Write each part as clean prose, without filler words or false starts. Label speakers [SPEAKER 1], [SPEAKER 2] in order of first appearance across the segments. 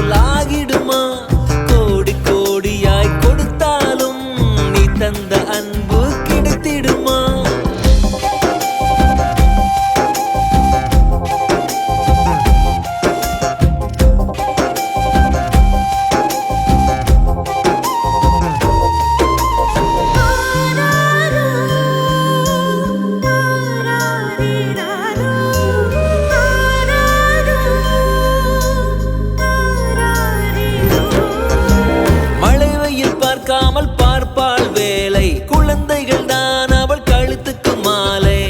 [SPEAKER 1] போல் ஆகிடுமா? கோடி கோடியாய் கொடுத்தாலும் நீ தந்த அன்பு கிடைத்திடுமா? பார்க்காமல் பார்ப்பாள் வேலை, குழந்தைகள் தான் அவள் கழுத்துக்கு மாலை.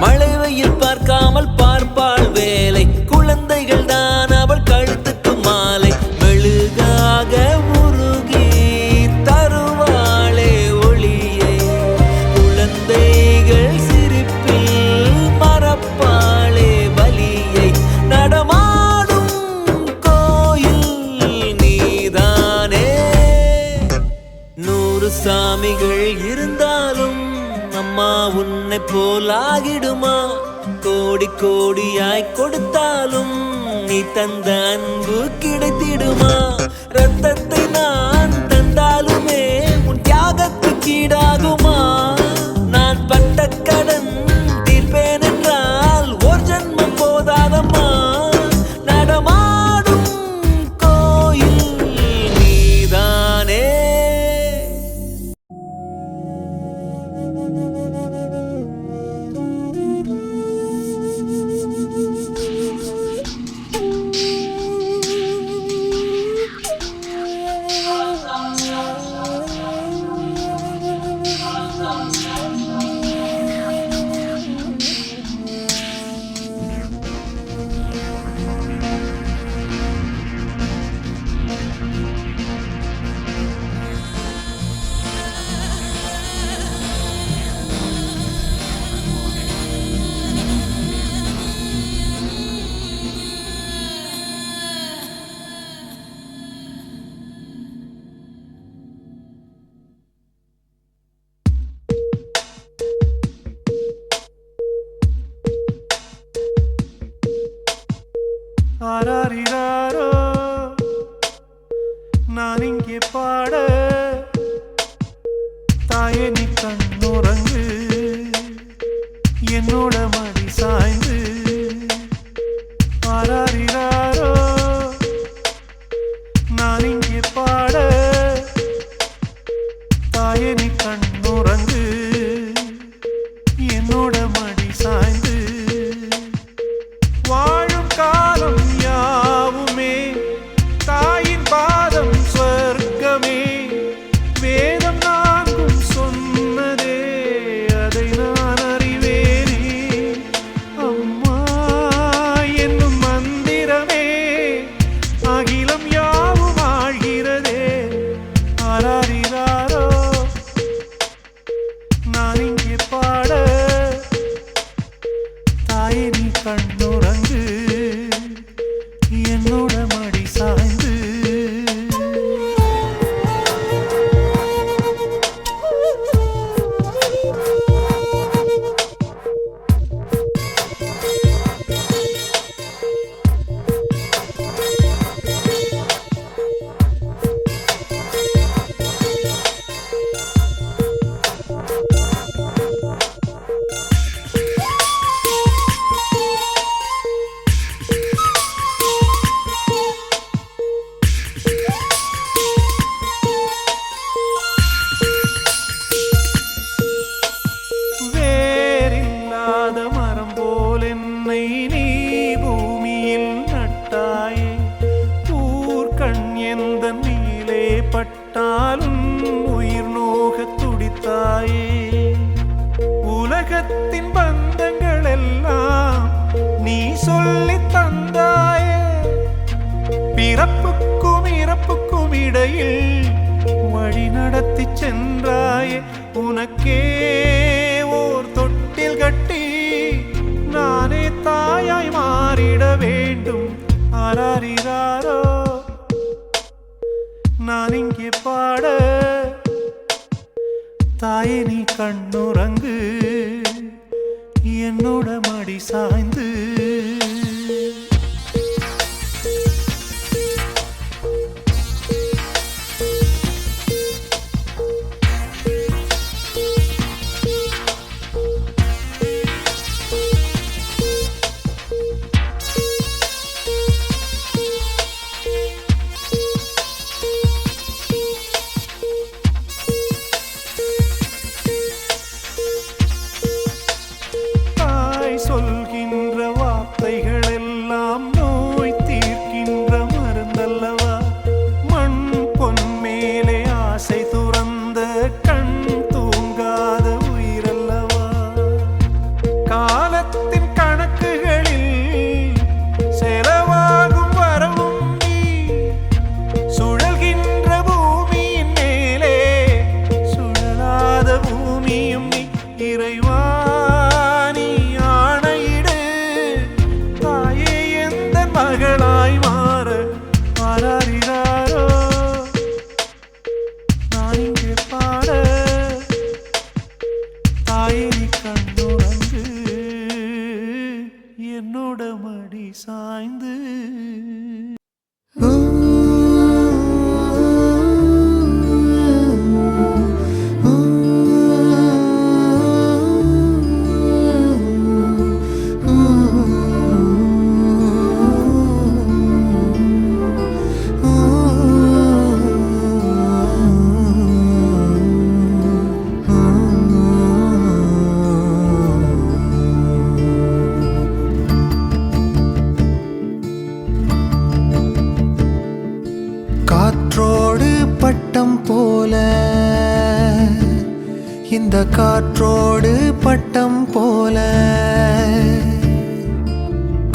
[SPEAKER 1] மழை வெயில் பார்க்காமல் பார்ப்பாள் வேலை, குழந்தைகள் தான் அவள் கழுத்துக்கு மாலை. மெழுகாக உருகி தருவாளே ஒளியை, குழந்தைகள் சிரிப்பில் மறப்பாளே வலியை. நடமாடும் கோயில் நீதானே. 100 சாமிகள் இருந்தாலும் அம்மா உன்னை போல் ஆகிடுமா? கோடி கோடியாய் கொடுத்தாலும் நீ தந்த அன்பு கிடைத்திடுமா? ரத்தத்தை நான் தந்தாலுமே உன் தியாகத்துக்கு ஈடாகுமா? நான் பட்ட கடன் தீர்ப்பேன் என்றால் ஒரு ஜன்மம் போதாதம்மா. நடமாடும் கோயில் நீதானே.
[SPEAKER 2] ஆராரிராரோ நான் இங்கே பாட, தாயே நீ கண்ணுறங்கு என்னோட மடி சாய்ந்து. ஆராரிராரோ நான் இங்கே பாட, தாயே நீ கண்ணுறங்கு என்னோட மடி சாய்ந்து. வாழும் காலம் யாவுமே தாயின் பாதம் சொர்க்கமே. வேதம் நான்கும் சொன்னதே அதை நான் அறிவேனே. அம்மா என்னும் மந்திரமே அகிலம் யாவும் ஆழ்கிறதே. ஆராரிராரோ நான் இங்கே பாட, தாயே நீ கண்ணுறங்கு என்னோட மடி சாய்ந்து. பட்டாலும் உயிர் நோக துடித்தாயே. உலகத்தின் பந்தங்கள் எல்லாம் நீ சொல்லி தந்தாயே. பிறப்புக்கும் இறப்புக்கும் இடையில் வழி நடத்தி சென்றாயே. உனக்கே ஓர் தொட்டில் கட்டி நானே தாயாய் மாறிட வேண்டும். ஆராரிராரோ நான் இங்கே பாட, தாயே நீ கண்ணுறங்கு என்னோட மடி சாய்ந்து சொல்கின்ற வார்த்தைகள் எல்லாம் நோய் தீர்க்கின்ற மருந்தல்லவா மண் பொன் மேலே ஆசை துறந்த கண் தூங்காத உயிரல்லவா காலத்தின் கணக்குகளில் செலவாகும் வரவும் நீ சுழல்கின்ற பூமியின் மேலே சுழலாத பூமியும் நீ இறைவா மகளாய் மாற மாறாரிறாரோ நான் இங்கே பாட தாயே நீ கண்ணுறங்கு என்னோட மடி சாய்ந்து காற்றோடு பட்டம் போல இந்த காற்றோடு பட்டம் போல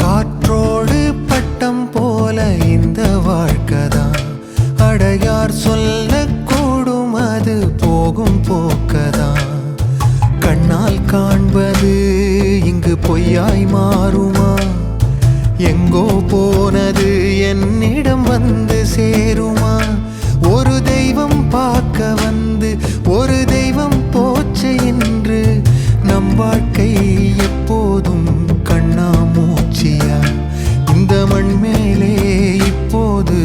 [SPEAKER 2] காற்றோடு பட்டம் போல இந்த வாழ்க்கைதான் அடையார் சொல்லக்கூடும் அது போகும் போக்கதான் கண்ணால் காண்பது இங்கு பொய்யாய் மாறுமா எங்கோ போனது என்னிடம் வந்து சேருமா ஒரு தெய்வம் பார்க்க வந்து ஒரு தெய்வம் போச்சு என்று நம் வாழ்க்கை எப்போதும் கண்ணாமூச்சியா இந்த மண் மேலே இப்போது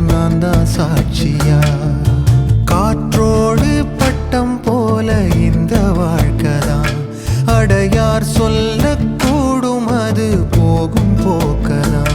[SPEAKER 2] நான் தான் சாட்சியா காற்றோடு பட்டம் போல இந்த வாழ்க்கைதான் அடையார் சொல்லக்கூடும் அது போகும் போக்கதான்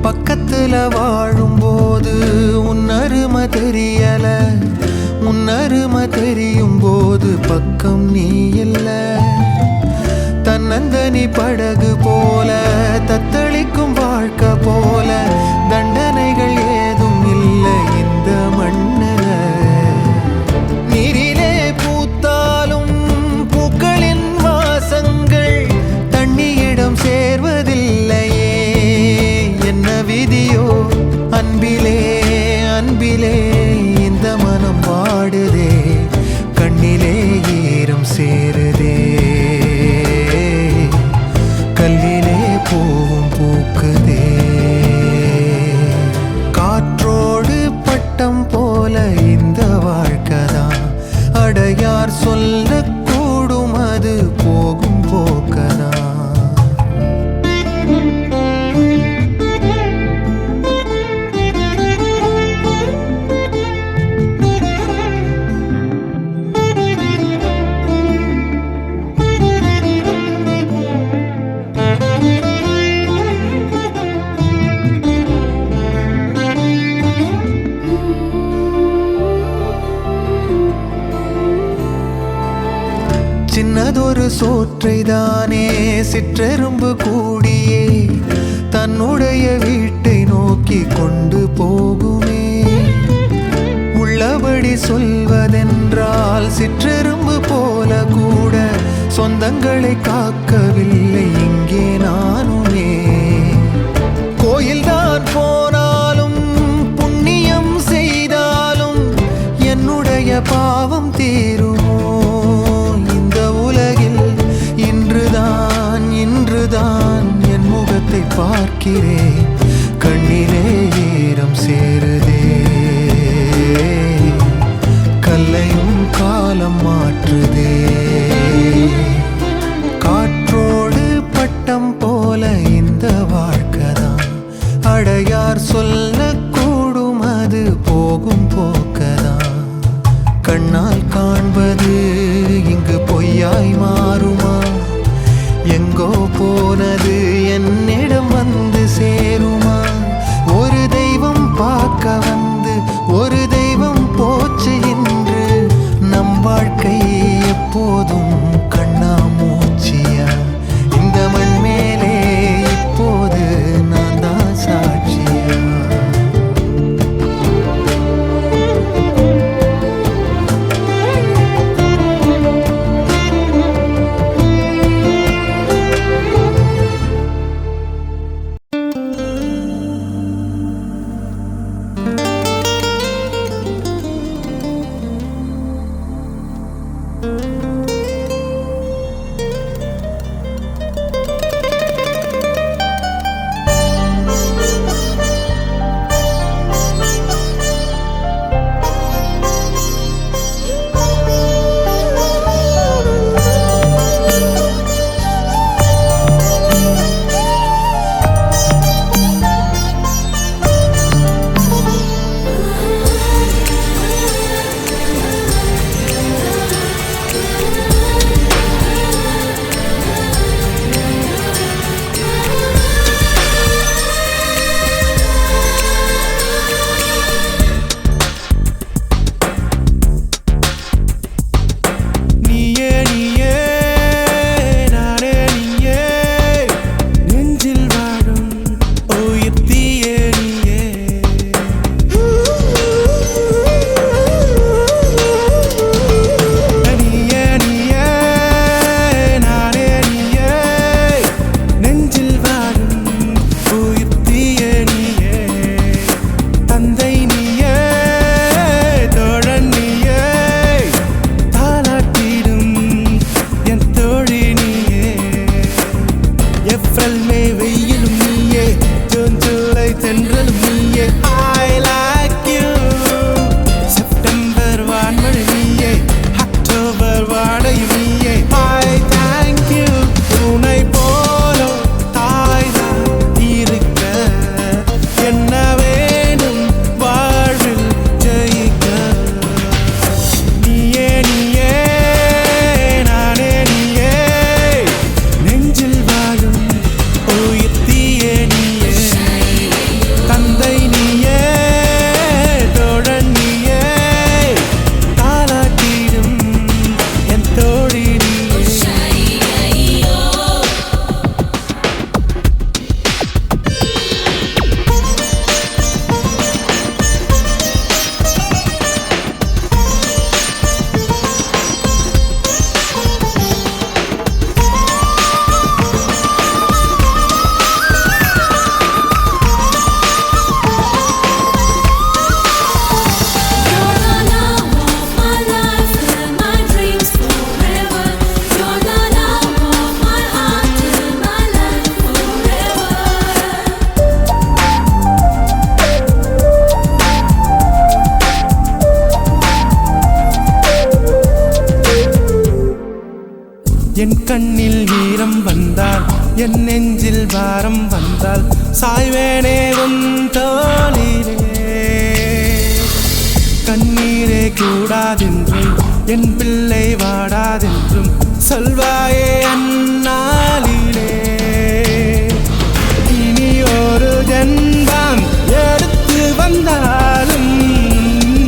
[SPEAKER 2] பக்கத்துல வாழும்போது உன்னருமை தெரியல உன்னருமை தெரியும் போது பக்கம் நீ இல்ல தன்னந்தனி படகு போல தத்தளிக்கும் வாழ்க்கை போல தண்டனைகள் ஏதும் இல்லை இந்த மண்ணுல நீரிலே பூத்தாலும் பூக்களின் வாசங்கள் தண்ணியிடம் சேர்வதில்லையே என்ன விதியோ அன்பிலே அன்பிலே இந்த மனம் பாடுதே கண்ணிலே ஈரம் சேருதே கல்லிலே பூவும் பூக்குதே காற்றோடு பட்டம் போல இந்த வாழ்க்கைதான் அடையார் சொல்லக்கூடும் அது போகும் போக்கதான் சின்னதொரு சோற்றைதானே சிற்றெரும்பு கூடியே தன்னுடைய வீட்டை நோக்கி கொண்டு போகுமே உள்ளபடி சொல்வதென்றால் சிற்றெரும்பு போல கூட சொந்தங்களை காக்கவில்லை இங்கே நானுமே. கோயில்தான் போனாலும் புண்ணியம் செய்தாலும் என்னுடைய பாவம் தீருமோ? இந்த உலகில் இன்றுதான் என் முகத்தை பார்க்கிறேன், கண்ணிலே ஈரம் சேருதே. கல்லையும் காலம் மாற்றுதே. காற்றோடு பட்டம் போல இந்த வாழ்க்கைதான், அடையார் சொல்லக்கூடும் அது போகும் போக்கதான். கண்ணால் காண்பது இங்கு பொய்யாய் மாறுமா? எங்கோ போனது என்னிடம் வந்து சேருமா? ஒரு தெய்வம் பார்க்க வந்து ஒரு தெய்வம் போச்சு இன்று. நம் வாழ்க்கை எப்போதும் கண்ணாமூச்சியா? இந்த மண் மேலே இப்போது நான் தான் சாட்சியா?
[SPEAKER 3] என் கண்ணில் ஈரம் வந்தால் என் நெஞ்சில் பாரம் வந்தால் சாய்வேனே உன் தோளிலே. கண்ணீரே கூடாதென்றும் என் பிள்ளை வாடாதென்றும் சொல்வாயே அந்நாளிலே. இனி ஒரு ஜென்மம் எடுத்து வந்தாலும்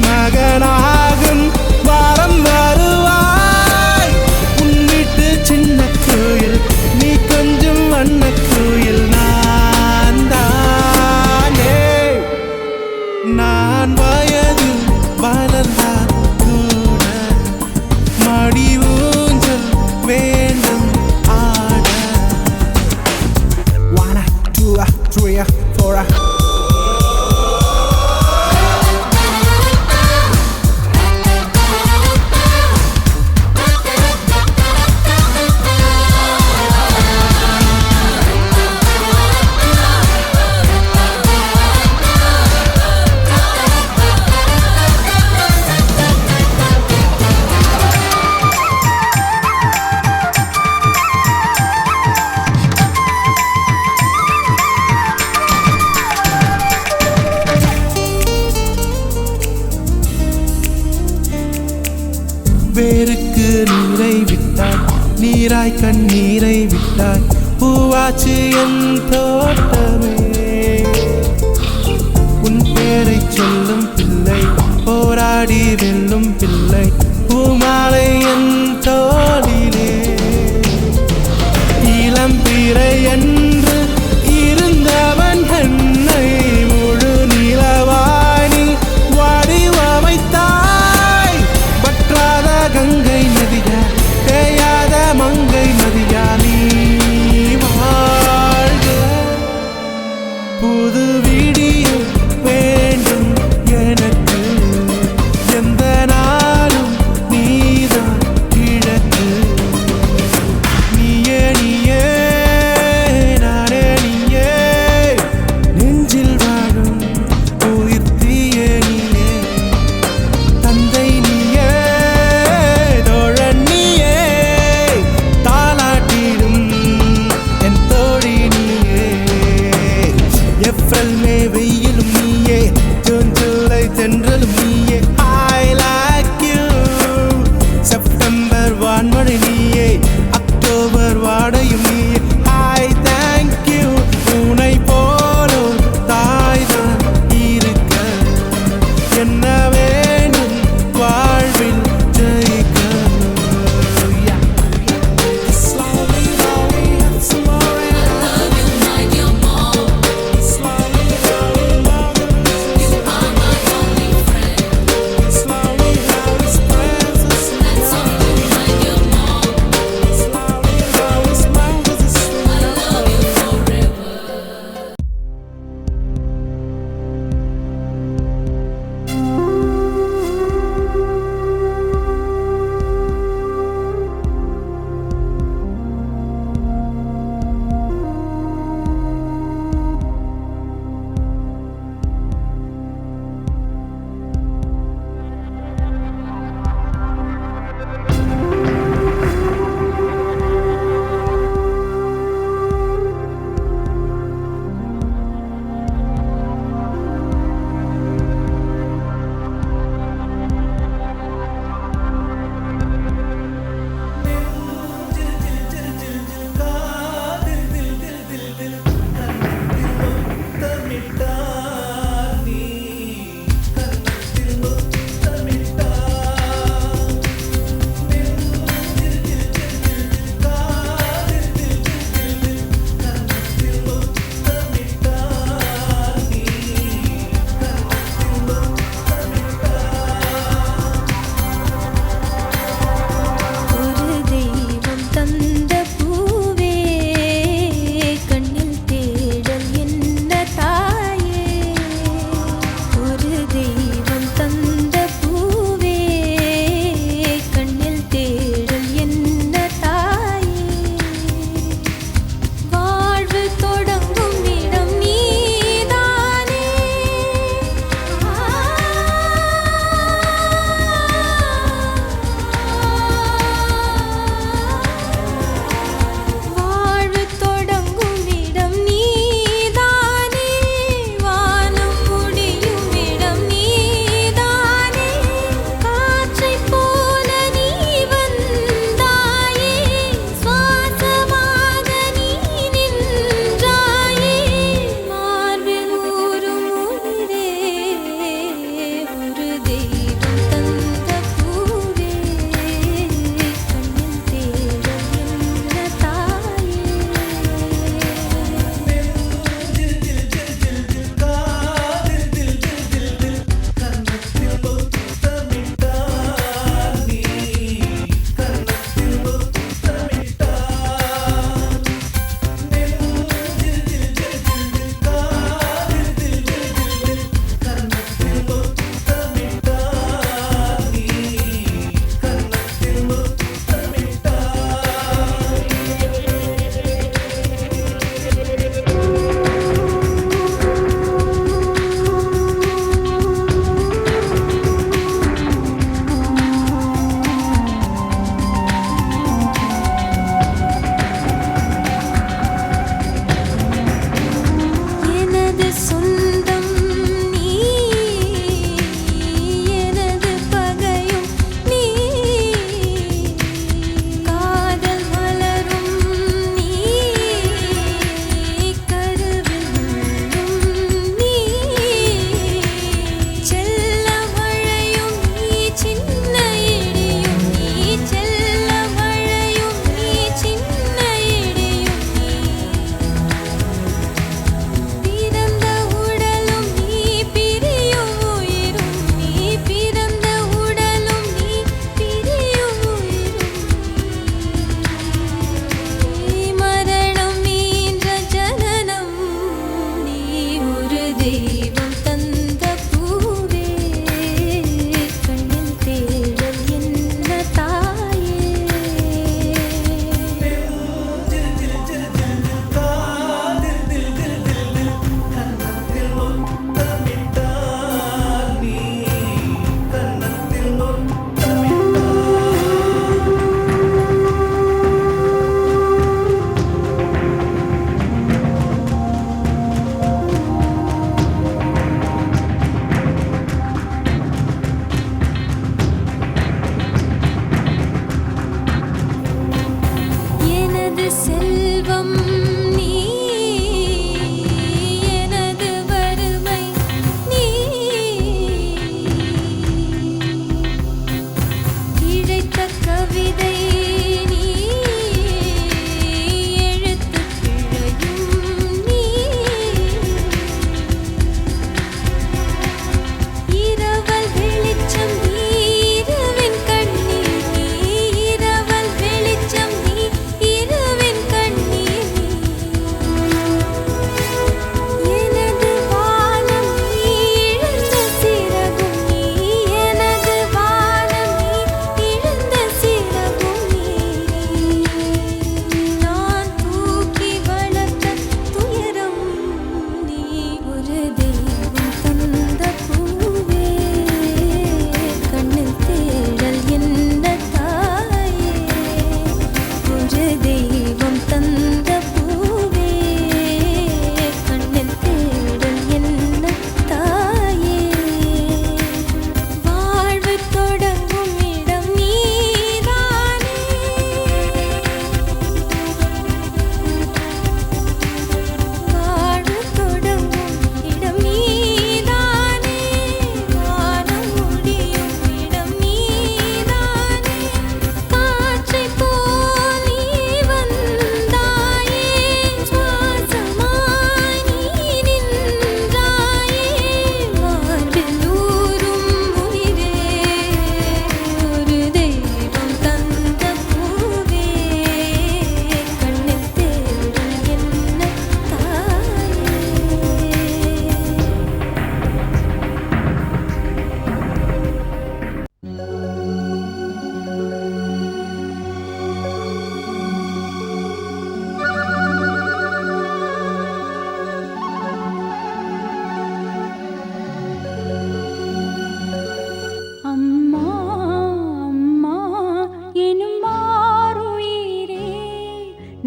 [SPEAKER 3] மகனாகும் வாரம் வருவாய். உன் வீட்டு சின்ன கோயில் நீ கொஞ்சம் வண்ண கோயில். நான் தானே நான் வயது வளர்ந்தால் கூட மடி ஊஞ்சல் வேண்டாம். நீராய் கண்ணீரை விட்டாய் பூவாச்சு என் தோட்டமே உன் பேரை சொல்லும் பிள்ளை போராடி வெல்லும் பிள்ளை பூமாலை என் தோளிலே இளம் பிறை என்று இருந்தவன் கண்ணை முழு நிலவாணி வடிவமைத்தாய் வற்றாத கங்கை நதியா தேயாத மங்கை நதியா நீ வாழ்க புது விடிய வேண்டும் எனக்கு எந்த நாளும் நீதான் கிழக்கு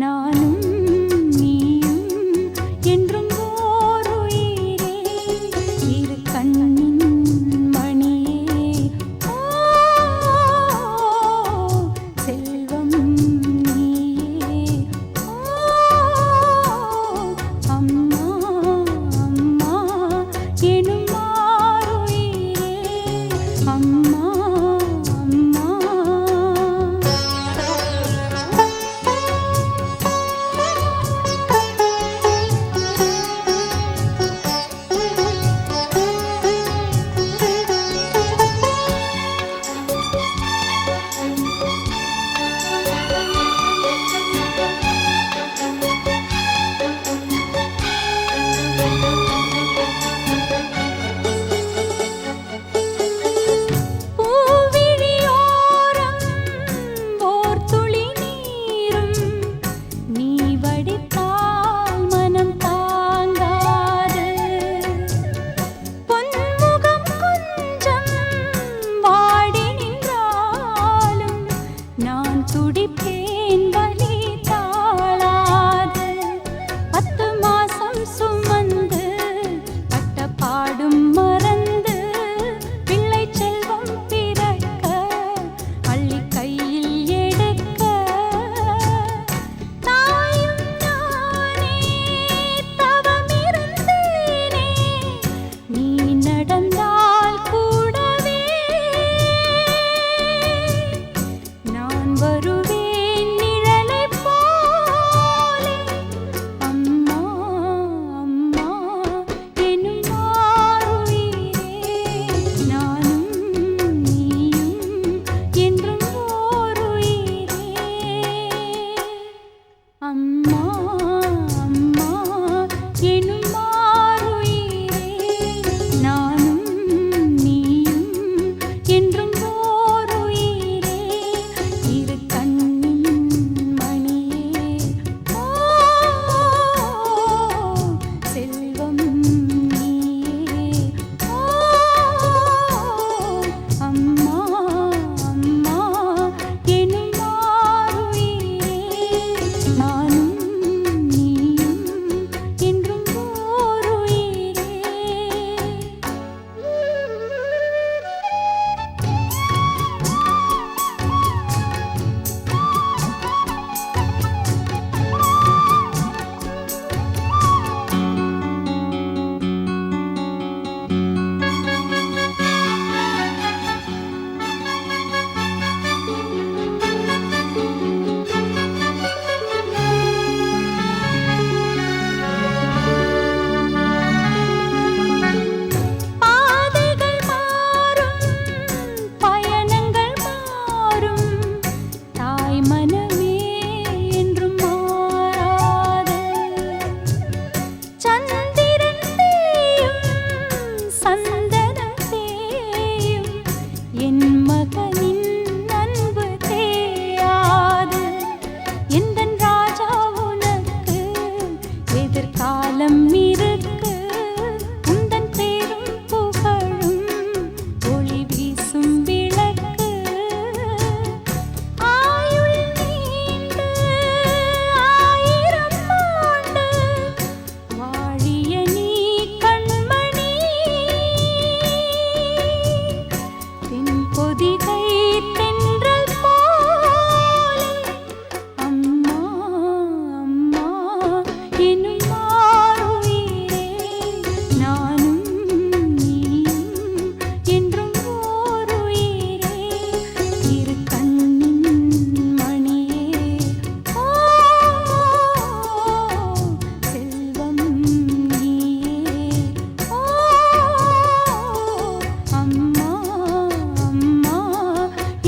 [SPEAKER 4] நானும் நீயும் என்றும் ஓர் உயிரே, இரு கண்ணின் மணியே. ஓ, செல்வம் நீயே. ஓ, அம்மா அம்மா எனும் ஆருயிரே, அம்மா அம்மா. பூவிழியோரம் ஓர் துளி நீரும் நீ வடித்தால் மனம் தாங்காது. பொன்முகம் கொஞ்சம் வாடி நின்றாலும் நான் துடிப்பேன் வலி தாழாது. 10 மாசம் சுமந்து பட்ட பாடும் மறந்து பிள்ளை செல்வம் பிறக்க அள்ளி கையில் எடுக்க தாயும் நானே தவமிருந்தேனே. நீ நடந்தால் கூடவே நான் வருவேன் நிழலைப் போலே. அம்மா அம்மா எனும் ஆருயிரே, நானும் நீயும் என்றும் ஓர் உயிரே. அம்மா அம்மா எனும் ஆருயிரே, நானும் நீயும் என்றும் ஓர் உயிரே, இரு கண்ணின் மணியே. ஓ, செல்வம் நீயே. ஓ, அம்மா அம்மா எனும் ஆருயிரே, நானும் நீயும் என்றும் ஓர் உயிரே. பாதைகள் மாறும், பயணங்கள் மாறும், தாய் மனமே என்றும் மாறாது. சந்திரன் தேயும் சந்தனம் தேயும் என் மகனின் அன்பு தேயாது. எந்தன் ராஜா உனக்கு எதிர்காலம் இருக்கு. உந்தன் பேரும் புகழும் ஒளி வீசும் விளக்கு. ஆயுள் நீண்டு 1000 ஆண்டு வாழிய நீ கண்மணி. தென்பொதிகை தென்றல் போலே. அம்மா அம்மா எனும் ஆருயிரே, நானும் நீயும் என்றும் ஓர் உயிரே, இரு கண்ணின் மணியே. ஓ, செல்வம் நீயே. ஓ, அம்மா அம்மா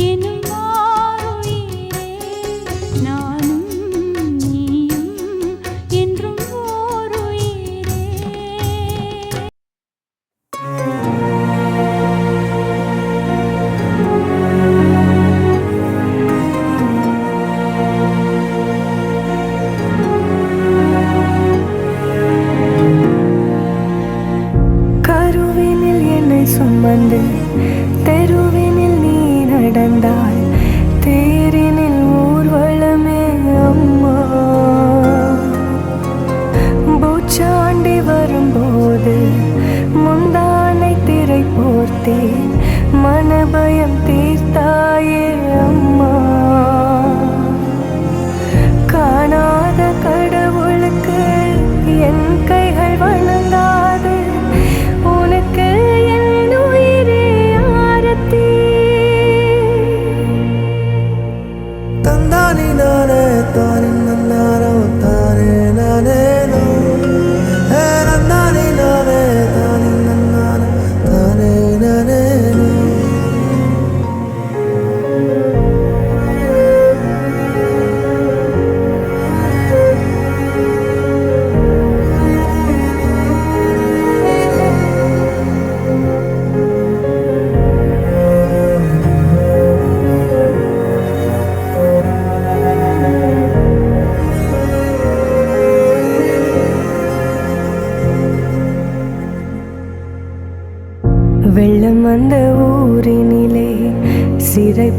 [SPEAKER 4] எனும் ஆருயிரே, நானும் நீயும் என்றும் ஓர் உயிரே.
[SPEAKER 5] கருவினில் என்னை சுமந்து தெருவினில் நீ நடந்தாய், தேரினில் ஊர்வலமே அம்மா.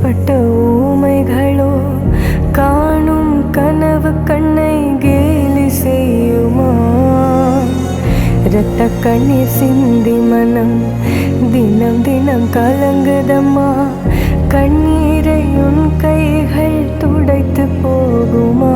[SPEAKER 5] செய்யப்பட்ட ஊமைகளோ காணும் கனவு கண்ணை கேலி செய்யுமா? இரத்த கண்ணீர் சிந்தி மனம் தினம் தினம் கலங்குதம்மா. கண்ணீரை உன் கைகள் துடைத்து போகுமா?